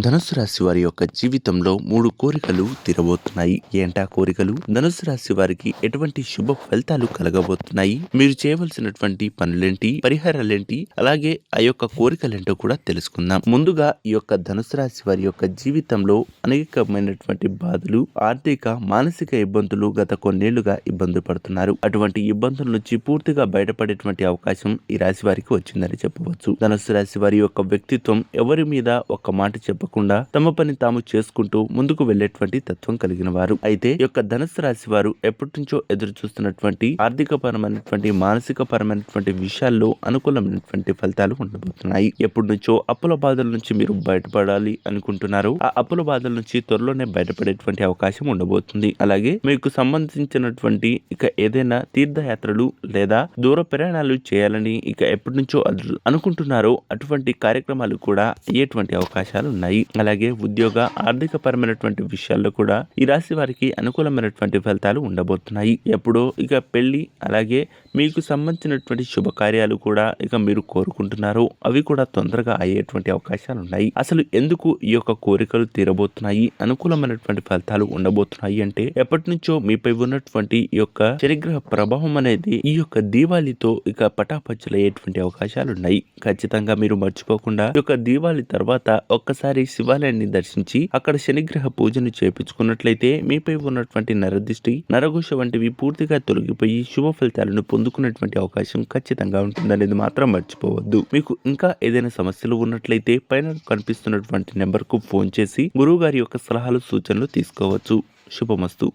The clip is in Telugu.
ధనుసు రాశి వారి యొక్క జీవితంలో 3 కోరికలు తీరబోతున్నాయి. ఏంటా కోరికలు? ధనుసు రాశి వారికి ఎటువంటి శుభ ఫలితాలు కలగబోతున్నాయి? మీరు చేయవలసినటువంటి పనులేంటి? పరిహారాలేంటి? అలాగే ఆ యొక్క కోరికలేంటో కూడా తెలుసుకుందాం. ముందుగా ఈ యొక్క ధనుసు రాశి వారి యొక్క జీవితంలో అనేకమైనటువంటి బాధలు, ఆర్థిక, మానసిక ఇబ్బందులు గత కొన్నేళ్లుగా ఇబ్బందులు పడుతున్నారు. అటువంటి ఇబ్బందుల నుంచి పూర్తిగా బయటపడేటువంటి అవకాశం ఈ రాశి వారికి వచ్చిందని చెప్పవచ్చు. ధనుసు రాశి వారి యొక్క వ్యక్తిత్వం ఎవరి మీద ఒక మాట చెప్పకుండా తమ పని తాము చేసుకుంటూ ముందుకు వెళ్లేటువంటి తత్వం కలిగిన వారు. అయితే ఈ యొక్క ధనుసు రాశి వారు ఎప్పటి నుంచో ఎదురు చూస్తున్నటువంటి ఆర్థిక పరమైనటువంటి, మానసిక పరమైనటువంటి విషయాల్లో అనుకూలమైనటువంటి ఫలితాలు ఉండబోతున్నాయి. ఎప్పటి నుంచో అప్పుల బాధల నుంచి మీరు బయటపడాలి అనుకుంటున్నారు. ఆ అప్పుల బాధల నుంచి త్వరలోనే బయటపడేటువంటి అవకాశం ఉండబోతుంది. అలాగే మీకు సంబంధించినటువంటి ఏదైనా తీర్థయాత్రలు లేదా దూర ప్రయాణాలు చేయాలని ఎప్పటి నుంచో అనుకుంటున్నారో అటువంటి కార్యక్రమాలు కూడా అయ్యేటువంటి అవకాశాలు ఉన్నాయి. అలాగే ఉద్యోగ, ఆర్థిక పరమైనటువంటి విషయాల్లో కూడా ఈ రాశి వారికి అనుకూలమైనటువంటి ఫలితాలు ఉండబోతున్నాయి. ఎప్పుడో పెళ్లి, అలాగే మీకు సంబంధించినటువంటి శుభకార్యాలు కూడా మీరు కోరుకుంటున్నారు, అవి కూడా తొందరగా అయ్యేటువంటి అవకాశాలు ఉన్నాయి. అసలు ఎందుకు ఈ యొక్క కోరికలు తీరబోతున్నాయి, అనుకూలమైనటువంటి ఫలితాలు ఉండబోతున్నాయి అంటే ఎప్పటి నుంచో మీపై ఉన్నటువంటి ఈ యొక్క శనిగ్రహ ప్రభావం అనేది ఈ యొక్క దీవాళితో పటాపంచలయ్యేటువంటి అవకాశాలు ఉన్నాయి. ఖచ్చితంగా మీరు మర్చిపోకుండా ఈ యొక్క దీవాళి తర్వాత ఒక్కసారి శివాలయాన్ని దర్శించి అక్కడ శనిగ్రహ పూజను చేపించుకున్నట్లయితే మీపై ఉన్నటువంటి నరదిష్టి, నరఘోష వంటివి పూర్తిగా తొలగిపోయి శుభ ఫలితాలను పొందుకున్నటువంటి అవకాశం ఖచ్చితంగా ఉంటుందనేది మాత్రం మర్చిపోవద్దు. మీకు ఇంకా ఏదైనా సమస్యలు ఉన్నట్లయితే పైన కనిపిస్తున్నటువంటి నెంబర్ కు ఫోన్ చేసి గురువు గారి యొక్క సలహాలు, సూచనలు తీసుకోవచ్చు. శుభమస్తు.